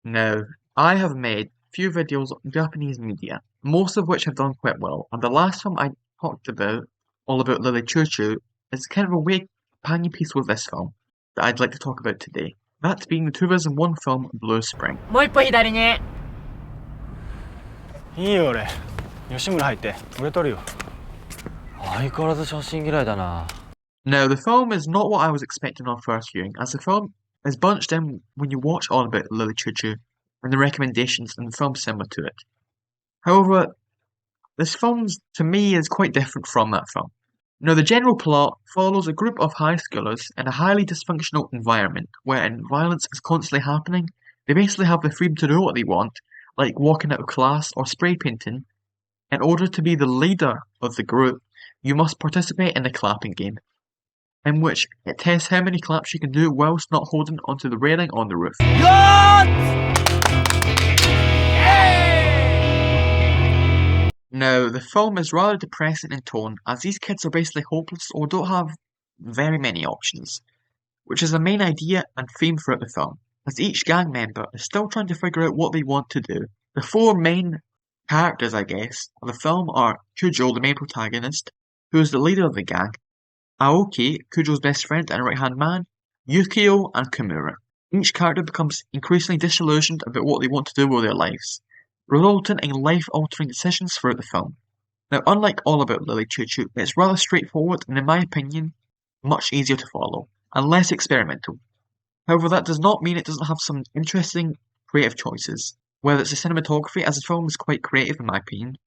Now, I have made few videos on Japanese media, most of which have done quite well, and the last film I talked about, all about Lily Chou-Chou, is kind of a weird companion piece with this film that I'd like to talk about today. That being the 2001 film Blue Spring. もう一歩左に。いいよ俺。吉村入って。俺撮るよ。相変わらず写真嫌いだな。Now, the film is not what I was expecting on first viewing, as the film is bunched in when you watch all about Lily Chou-Chou and the recommendations in the film similar to it. However, this film, to me, is quite different from that film. Now, the general plot follows a group of high schoolers in a highly dysfunctional environment wherein violence is constantly happening. They basically have the freedom to do what they want, like walking out of class or spray painting. In order to be the leader of the group, you must participate in the clapping game, in which it tests how many claps you can do whilst not holding onto the railing on the roof. Now, the film is rather depressing in tone, as these kids are basically hopeless or don't have very many options, which is the main idea and theme throughout the film, as each gang member is still trying to figure out what they want to do. The four main characters, I guess, of the film are Kujo, the main protagonist, who is the leader of the gang, Aoki, Kujo's best friend and right-hand man, Yukio, and Kimura. Each character becomes increasingly disillusioned about what they want to do with their lives, resulting in life-altering decisions throughout the film. Now, unlike All About Lily Chou-Chou, it's rather straightforward and, in my opinion, much easier to follow, and less experimental. However, that does not mean it doesn't have some interesting creative choices, whether it's the cinematography, as the film is quite creative in my opinion,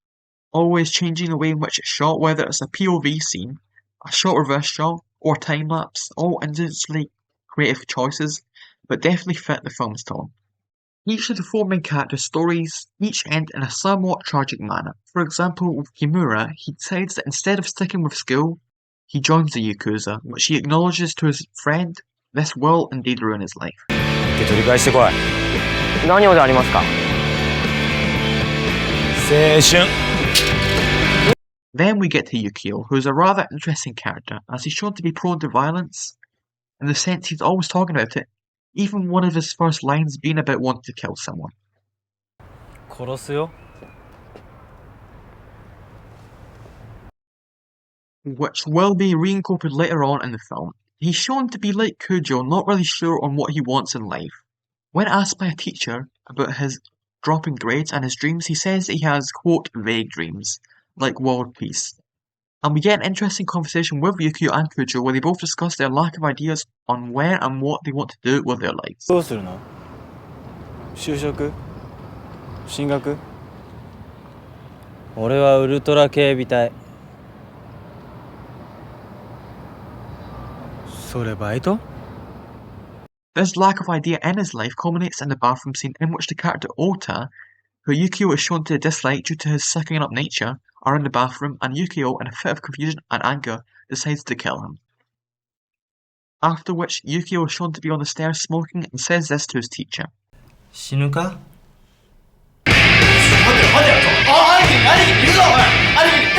always changing the way in which it's shot, whether it's a POV scene, a shot reverse shot, or time-lapse, all intensely creative choices, but definitely fit the film's tone. Each of the four main characters' stories each end in a somewhat tragic manner. For example, with Kimura, he decides that instead of sticking with school, he joins the Yakuza, which he acknowledges to his friend this will indeed ruin his life. 受け取り返してこい。何をでありますか。青春。Then we get to Yukio, who is a rather interesting character, as he's shown to be prone to violence, in the sense he's always talking about it, even one of his first lines being about wanting to kill someone. 殺すよ。Which will be reincorporated later on in the film. He's shown to be like Kujo, not really sure on what he wants in life. When asked by a teacher about his dropping grades and his dreams, he says that he has, quote, vague dreams, like world peace. And we get an interesting conversation with Yukio and Kujo where they both discuss their lack of ideas on where and what they want to do with their lives. どうするの？就職？進学？俺はウルトラ警備隊。それバイト？ This lack of idea in his life culminates in the bathroom scene in which the character Ota, who Yukio is shown to dislike due to his sucking up nature, are in the bathroom and Yukio, in a fit of confusion and anger, decides to kill him. After which, Yukio is shown to be on the stairs smoking and says this to his teacher. 死ぬか。待てよ待てよ。兄貴いるぞお前。兄貴。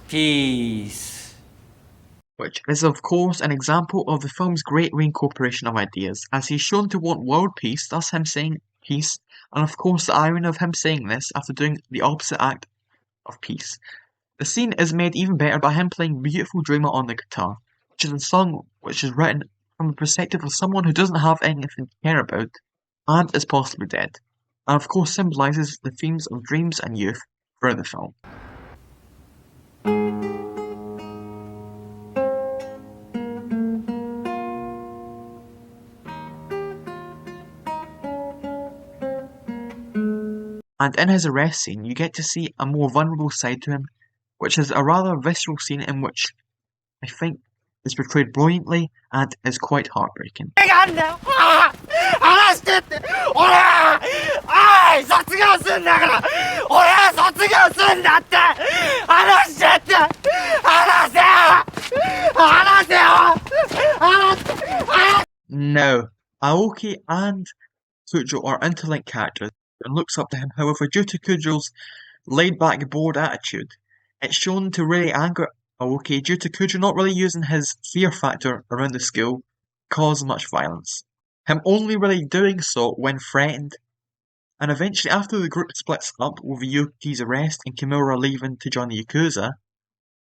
Peace. Which is of course an example of the film's great reincorporation of ideas, as he's shown to want world peace, thus him saying peace, and of course the irony of him saying this after doing the opposite act of peace. The scene is made even better by him playing Beautiful Dreamer on the guitar, which is a song which is written from the perspective of someone who doesn't have anything to care about, and is possibly dead, and of course symbolises the themes of dreams and youth throughout the film. And in his arrest scene, you get to see a more vulnerable side to him, which is a rather visceral scene in which I think is portrayed brilliantly and is quite heartbreaking. 話してって。俺は卒業すんだから。俺は卒業すんだって。話してって。話せよ。Now, Aoki and Kujo are interlinked characters and looks up to him. However, due to Kujo's laid-back, bored attitude, it's shown to really anger Aoki due to Kujo not really using his fear factor around the school cause much violence. Him only really doing so when threatened, and eventually after the group splits up with Yuki's arrest and Kimura leaving to join the Yakuza,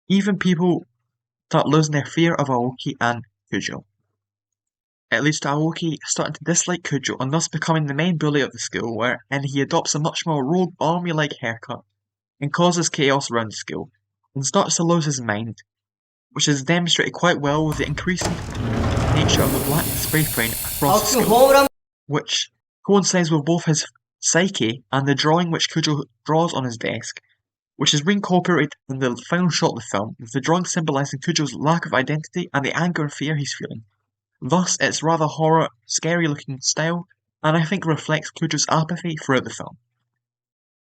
even people start losing their fear of Aoki and Kujo. It leads to Aoki starting to dislike Kujo and thus becoming the main bully of the school, and he adopts a much more rogue army-like haircut and causes chaos around the school, and starts to lose his mind, which is demonstrated quite well with the increasing nature of the black spray paint across the school, which coincides with both his psyche and the drawing which Kujo draws on his desk, which is reincorporated in the final shot of the film, with the drawing symbolising Kujo's lack of identity and the anger and fear he's feeling. Thus, it's rather horror, scary-looking style, and I think reflects Kujo's apathy throughout the film.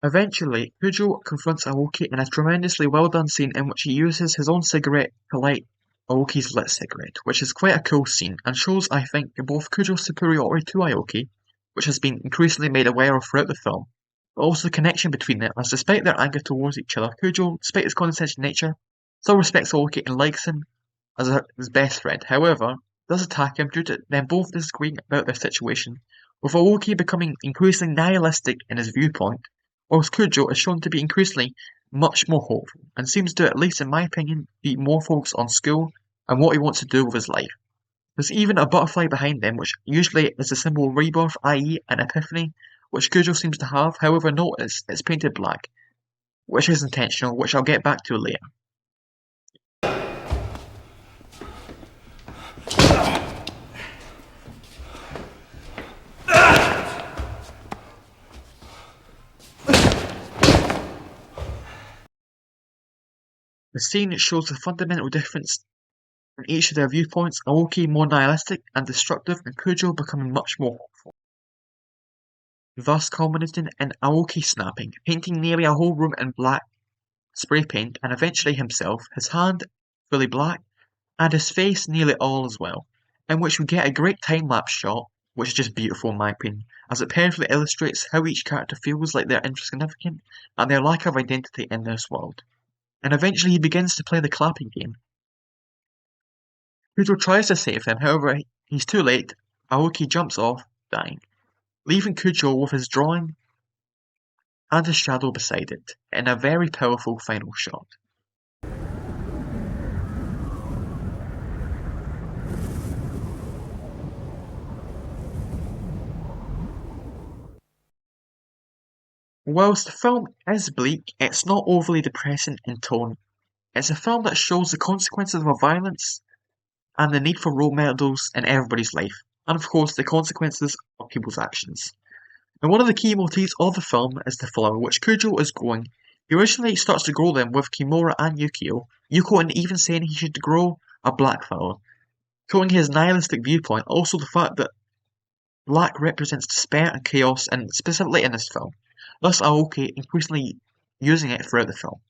Eventually, Kujo confronts Aoki in a tremendously well-done scene in which he uses his own cigarette to light Aoki's lit cigarette, which is quite a cool scene, and shows, I think, both Kujo's superiority to Aoki, which has been increasingly made aware of throughout the film, but also the connection between them, as despite their anger towards each other, Kujo, despite his condescending nature, still respects Aoki and likes him as his best friend. However, does attack him due to them both disagreeing about their situation, with Aoki becoming increasingly nihilistic in his viewpoint, whilst Kujo is shown to be increasingly much more hopeful, and seems to, at least in my opinion, be more focused on school and what he wants to do with his life. There's even a butterfly behind them, which usually is a symbol of rebirth, i.e. an epiphany, which Kujo seems to have. However, notice it's painted black, which is intentional, which I'll get back to later. The scene shows the fundamental difference in each of their viewpoints, Aoki more nihilistic and destructive, and Kujo becoming much more hopeful. Thus culminating in Aoki snapping, painting nearly a whole room in black spray paint, and eventually himself, his hand fully black, and his face nearly all as well, in which we get a great time-lapse shot, which is just beautiful in my opinion, as it perfectly illustrates how each character feels like they're insignificant and their lack of identity in this world. And eventually he begins to play the clapping game. Kujo tries to save him, however he's too late. Aoki jumps off, dying, leaving Kujo with his drawing and his shadow beside it, in a very powerful final shot. Whilst the film is bleak, it's not overly depressing in tone. It's a film that shows the consequences of violence and the need for role models in everybody's life, and of course the consequences of people's actions. And one of the key motifs of the film is the flower, which Kujo is growing. He originally starts to grow them with Kimura and Yukio, and even saying he should grow a black flower, showing his nihilistic viewpoint, also the fact that black represents despair and chaos, and specifically in this film. Thus Aoki increasingly using it throughout the film.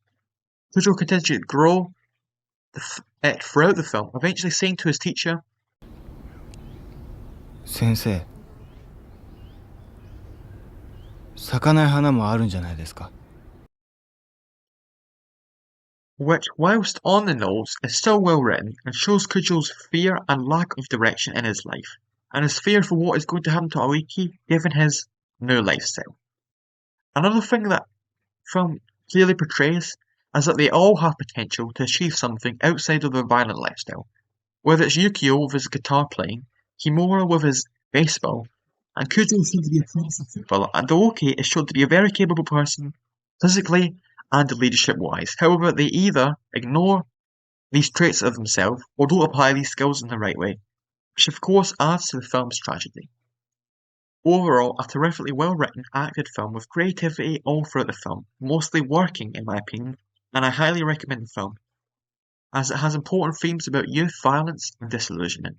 Kujo continues to grow it throughout the film, eventually saying to his teacher, "Sensei, 咲かない花もあるんじゃないですか?" which, whilst on the nose, is still well written and shows Kujo's fear and lack of direction in his life, and his fear for what is going to happen to Aoki given his new lifestyle. Another thing that film clearly portrays is that they all have potential to achieve something outside of their violent lifestyle, whether it's Yukio with his guitar playing, Kimura with his baseball, and Kujo is shown to be a promising footballer, and Aoki is shown to be a very capable person, physically and leadership-wise. However, they either ignore these traits of themselves or don't apply these skills in the right way, which of course adds to the film's tragedy. Overall, a terrifically well-written, acted film with creativity all throughout the film, mostly working in my opinion, and I highly recommend the film, as it has important themes about youth, violence, and disillusionment.